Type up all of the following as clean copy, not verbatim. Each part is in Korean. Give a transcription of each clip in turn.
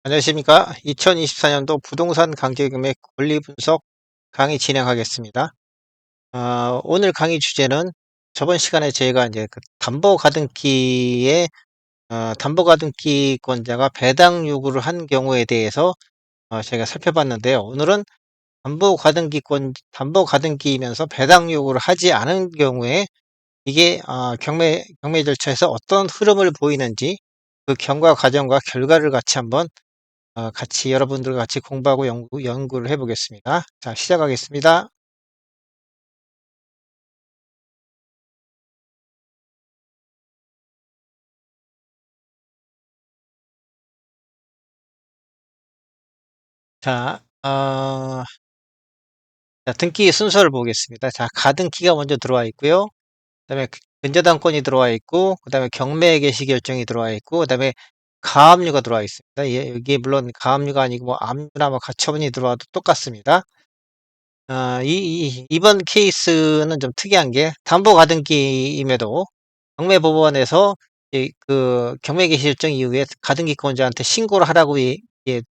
안녕하십니까. 2024년도 부동산 강제금액 권리 분석 강의 진행하겠습니다. 오늘 강의 주제는 저번 시간에 저희가 이제 그 담보가등기권자가 배당 요구를 한 경우에 대해서 저희가 살펴봤는데요. 오늘은 담보가등기이면서 배당 요구를 하지 않은 경우에 이게 경매 절차에서 어떤 흐름을 보이는지 그 경과 과정과 결과를 같이 한번 같이 여러분들과 같이 공부하고 연구를 해보겠습니다. 자, 시작하겠습니다. 자, 등기 순서를 보겠습니다. 자, 가등기가 먼저 들어와 있고요. 그다음에 근저당권이 들어와 있고, 그다음에 경매 개시 결정이 들어와 있고, 그다음에 가압류가 들어와 있습니다. 예, 여기 물론 가압류가 아니고 뭐 압류나 뭐 가처분이 들어와도 똑같습니다. 이번 케이스는 좀 특이한 게 담보가등기임에도 경매법원에서 그 경매 개시 일정 이후에 가등기권자한테 신고를 하라고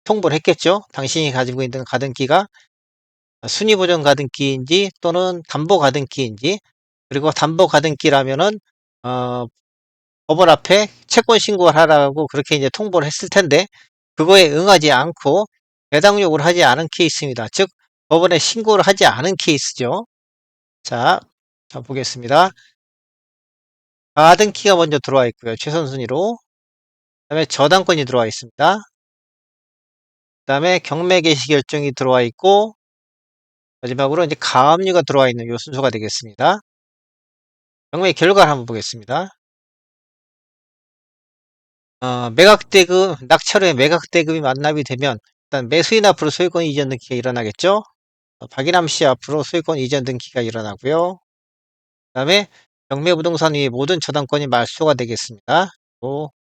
통보를 했겠죠. 당신이 가지고 있는 가등기가 순위보전 가등기인지 또는 담보가등기인지, 그리고 담보가등기라면은 어, 법원 앞에 채권 신고를 하라고 그렇게 이제 통보를 했을 텐데 그거에 응하지 않고 배당 요구를 하지 않은 케이스입니다. 즉 법원에 신고를 하지 않은 케이스죠. 자, 자 보겠습니다. 가등기가 먼저 들어와 있고요. 최선 순위로. 그다음에 저당권이 들어와 있습니다. 그다음에 경매 개시 결정이 들어와 있고, 마지막으로 이제 가압류가 들어와 있는 요 순서가 되겠습니다. 경매 결과를 한번 보겠습니다. 낙찰 후에 매각대금이 완납이 되면 일단 매수인 앞으로 소유권 이전 등기가 일어나겠죠. 박인함 씨 앞으로 소유권 이전 등기가 일어나고요. 그다음에 경매부동산 위의 모든 저당권이 말소가 되겠습니다.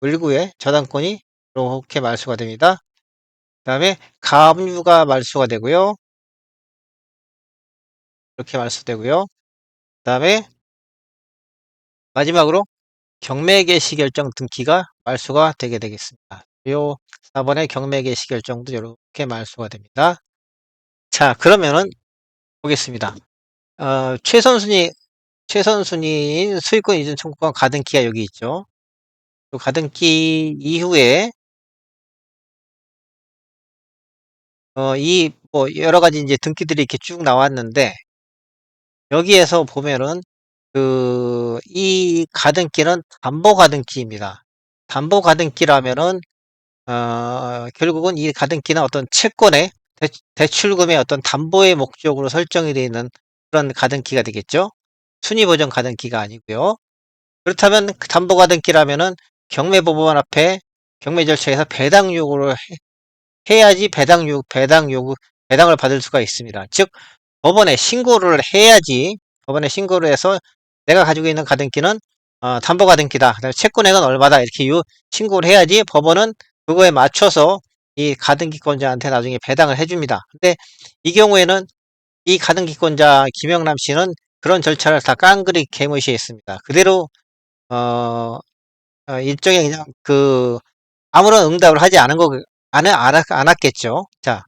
물구에 저당권이 이렇게 말소가 됩니다. 그다음에 가압류가 말소가 되고요. 이렇게 말소되고요. 그다음에 마지막으로 경매 개시 결정 등기가 말소가 되게 되겠습니다. 요 4번의 경매 개시 결정도 이렇게 말소가 됩니다. 자, 그러면은 보겠습니다. 최선순위인 수익권 이전 청구권 가등기가 여기 있죠. 그 가등기 이후에 이 뭐 여러 가지 이제 등기들이 이렇게 쭉 나왔는데 여기에서 보면은 이 가등기는 담보가등기입니다. 담보가등기라면은 결국은 이 가등기는 어떤 채권의 대출금의 어떤 담보의 목적으로 설정이 되어 있는 그런 가등기가 되겠죠. 순위보전 가등기가 아니고요. 그렇다면 그 담보가등기라면은 경매법원 앞에 경매 절차에서 배당 요구를 해야지 배당을 받을 수가 있습니다. 즉 법원에 신고를 해야지, 법원에 신고를 해서 내가 가지고 있는 가등기는 담보가등기다, 그다음에 채권액은 얼마다, 이렇게 신고를 해야지 법원은 그거에 맞춰서 이 가등기권자한테 나중에 배당을 해줍니다. 근데 이 경우에는 이 가등기권자 김영남 씨는 그런 절차를 다 깡그리 개무시했습니다. 그대로 어, 일종의 그냥 아무런 응답을 하지 않은 안 왔겠죠. 자,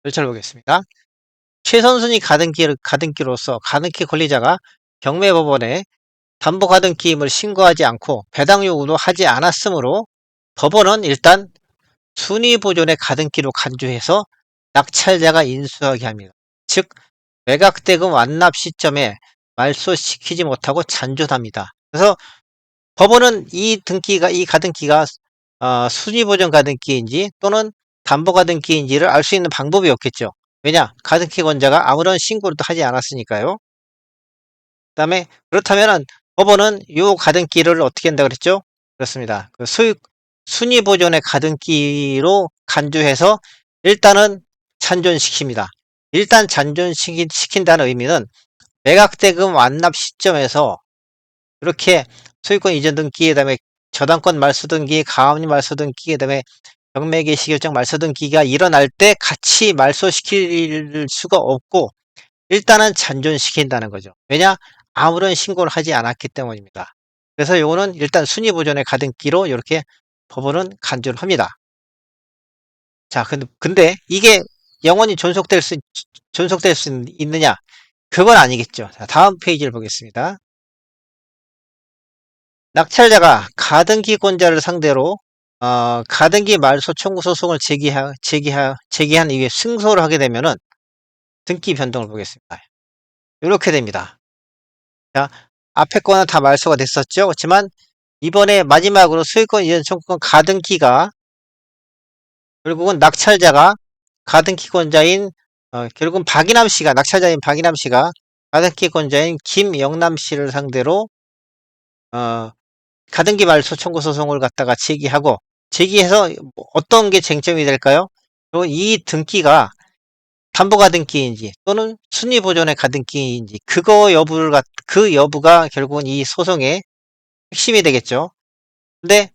절차를 보겠습니다. 최선순위 가등기로서 가등기 권리자가 경매법원에 담보가등기임을 신고하지 않고 배당 요구도 하지 않았으므로 법원은 일단 순위보존의 가등기로 간주해서 낙찰자가 인수하게 합니다. 즉 매각대금 완납 시점에 말소시키지 못하고 잔존합니다. 그래서 법원은 이 가등기가 순위보전 가등기인지 또는 담보가등기인지를 알 수 있는 방법이 없겠죠. 왜냐? 가등기 권자가 아무런 신고를 하지 않았으니까요. 그다음에 그렇다면은 법원은 이 가등기를 어떻게 한다 그랬죠? 그렇습니다. 순위보전의 가등기로 간주해서 일단은 잔존시킵니다. 일단 잔존시킨다는 의미는 매각대금 완납 시점에서 이렇게 소유권 이전 등기, 그다음에 저당권 말소 등기, 가압류 말소 등기, 그다음에 경매 개시 결정 말소 등기가 일어날 때 같이 말소시킬 수가 없고 일단은 잔존시킨다는 거죠. 왜냐? 아무런 신고를 하지 않았기 때문입니다. 그래서 요거는 일단 순위보존의 가등기로 이렇게 법원은 간주를 합니다. 자, 근데 이게 영원히 존속될 수 있느냐? 그건 아니겠죠. 자, 다음 페이지를 보겠습니다. 낙찰자가 가등기권자를 상대로 가등기 말소 청구 소송을 제기한 이후에 승소를 하게 되면은 등기 변동을 보겠습니다. 이렇게 됩니다. 자, 앞에 거는 다 말소가 됐었죠. 그렇지만 이번에 마지막으로 소유권 이전 청구권 가등기가 결국은 낙찰자가 가등기권자인 결국은 박인함 씨가 낙찰자인 박인함 씨가 가등기권자인 김영남 씨를 상대로 어, 가등기 말소 청구 소송을 갖다가 제기해서 뭐 어떤 게 쟁점이 될까요? 그리고 이 등기가 담보 가등기인지 또는 순위 보존의 가등기인지 그 여부가 결국은 이 소송의 핵심이 되겠죠. 근데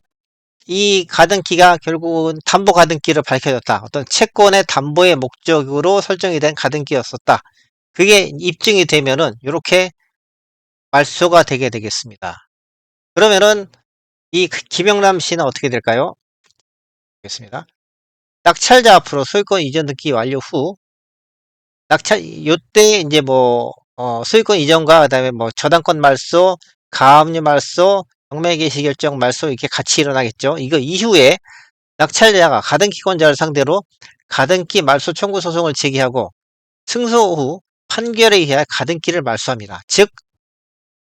이 가등기가 결국은 담보 가등기를 밝혀졌다. 어떤 채권의 담보의 목적으로 설정이 된 가등기였었다. 그게 입증이 되면은 이렇게 말소가 되게 되겠습니다. 그러면은 이 김영남 씨는 어떻게 될까요? 보겠습니다. 낙찰자 앞으로 소유권 이전 등기 완료 후 요때 이제 뭐 소유권 이전과 그다음에 뭐 저당권 말소, 가압류 말소, 경매 개시 결정 말소 이렇게 같이 일어나겠죠. 이거 이후에 낙찰자가 가등기권자를 상대로 가등기 말소 청구 소송을 제기하고 승소 후 판결에 의해 가등기를 말소합니다. 즉,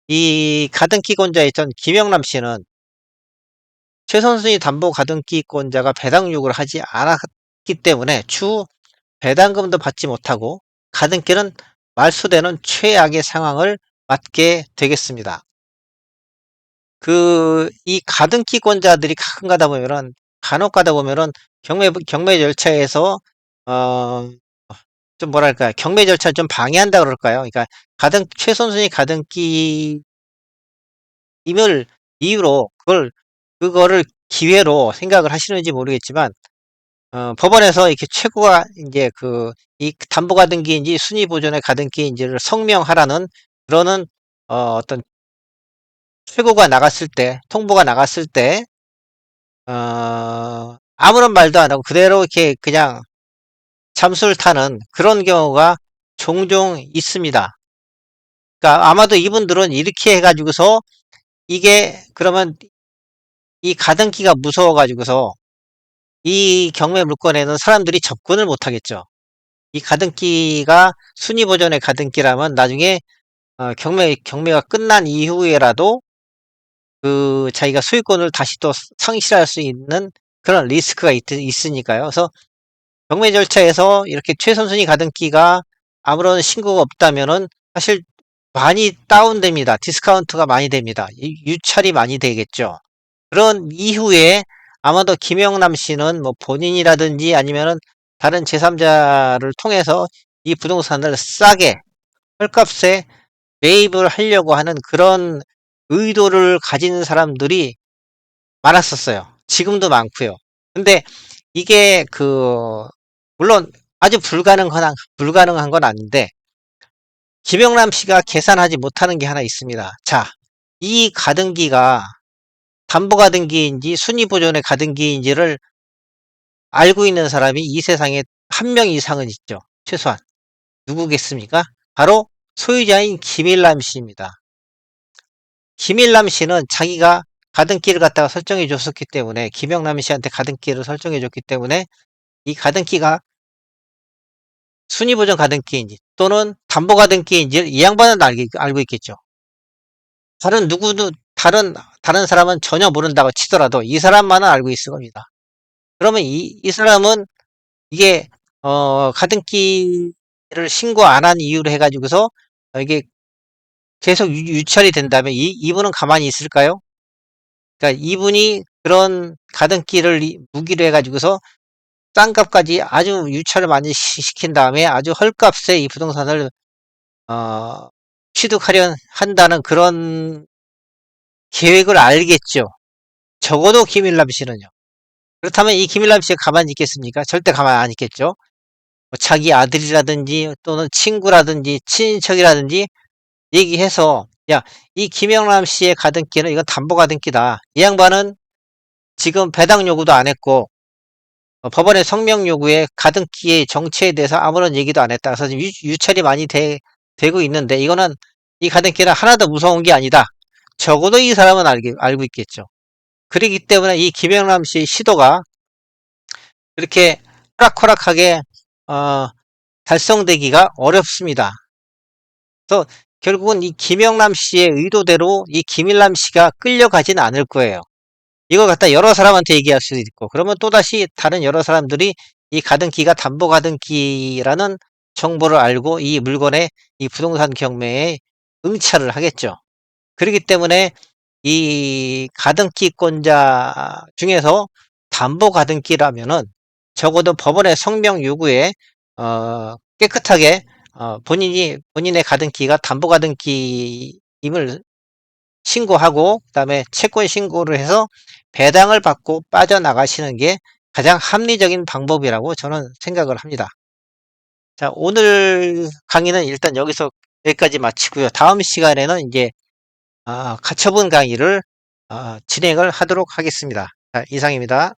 이 가등기권자였던 김영남 씨는 최선순위 담보 가등기권자가 배당 요구를 하지 않았기 때문에 추후 배당금도 받지 못하고 가등기는 말소되는 최악의 상황을 맞게 되겠습니다. 이 가등기권자들이 간혹 가다 보면은 경매 절차에서 좀 뭐랄까 경매 절차를 좀 방해한다 그럴까요? 그러니까 최선순위 가등기임을 이유로 그거를 기회로 생각을 하시는지 모르겠지만 법원에서 이렇게 최고가 이제 이 담보 가등기인지 순위 보존의 가등기인지를 성명하라는 그러는 어떤 통보가 나갔을 때 아무런 말도 안 하고 그대로 이렇게 그냥 잠수를 타는 그런 경우가 종종 있습니다. 그러니까 아마도 이분들은 이렇게 해가지고서 이게 그러면 이 가등기가 무서워가지고서 이 경매 물건에는 사람들이 접근을 못 하겠죠. 이 가등기가 순위 버전의 가등기라면 나중에 경매가 끝난 이후에라도 자기가 소유권을 다시 또 상실할 수 있는 그런 리스크가 있으니까요. 그래서 경매 절차에서 이렇게 최선순위 가등기가 아무런 신고가 없다면은 사실 많이 다운됩니다. 디스카운트가 많이 됩니다. 유찰이 많이 되겠죠. 그런 이후에 아마도 김영남 씨는 뭐 본인이라든지 아니면은 다른 제3자를 통해서 이 부동산을 싸게 헐값에 매입을 하려고 하는 그런 의도를 가진 사람들이 많았었어요. 지금도 많고요. 근데 이게 물론 아주 불가능한 건 아닌데 김영남 씨가 계산하지 못하는 게 하나 있습니다. 자, 이 가등기가 담보 가등기인지 순위 보존의 가등기인지를 알고 있는 사람이 이 세상에 한 명 이상은 있죠. 최소한. 누구겠습니까? 바로 소유자인 김일남 씨입니다. 김일남 씨는 자기가 가등기를 갖다가 설정해 줬었기 때문에 김영남 씨한테 가등기를 설정해 줬기 때문에 이 가등기가 순위 보존 가등기인지 또는 담보 가등기인지를 이 양반은 알고 있겠죠. 다른 사람은 전혀 모른다고 치더라도 이 사람만은 알고 있을 겁니다. 그러면 이 사람은 이게 가등기를 신고 안 한 이유로 해가지고서 이게 계속 유찰이 된다면 이분은 가만히 있을까요? 그러니까 이분이 그런 가등기를 무기로 해가지고서 싼 값까지 아주 유찰을 많이 시킨 다음에 아주 헐값에 이 부동산을 취득하려 한다는 그런 계획을 알겠죠. 적어도 김일남 씨는요. 그렇다면 이 김일남 씨가 가만히 있겠습니까? 절대 가만히 안 있겠죠. 뭐 자기 아들이라든지 또는 친구라든지 친인척이라든지 얘기해서 야, 이 김영남 씨의 가등기는 이건 담보 가등기다. 이 양반은 지금 배당 요구도 안 했고 법원의 성명 요구에 가등기의 정체에 대해서 아무런 얘기도 안 했다. 그래서 지금 유찰이 많이 되고 있는데 이거는 이 가등기는 하나도 무서운 게 아니다. 적어도 이 사람은 알고 있겠죠. 그렇기 때문에 이 김영남 씨의 시도가 그렇게 호락호락하게 달성되기가 어렵습니다. 그래서 결국은 이 김영남 씨의 의도대로 이 김일남 씨가 끌려가지는 않을 거예요. 이걸 갖다 여러 사람한테 얘기할 수도 있고, 그러면 또다시 다른 여러 사람들이 이 가등기가 담보 가등기라는 정보를 알고 이 물건에 이 부동산 경매에 응찰을 하겠죠. 그렇기 때문에 이 가등기권자 중에서 담보 가등기라면은 적어도 법원의 성명 요구에 깨끗하게 본인의 가등기가 담보 가등기임을 신고하고 그다음에 채권 신고를 해서 배당을 받고 빠져나가시는 게 가장 합리적인 방법이라고 저는 생각을 합니다. 자, 오늘 강의는 일단 여기까지 마치고요. 다음 시간에는 이제 가처분 강의를 진행을 하도록 하겠습니다. 자, 이상입니다.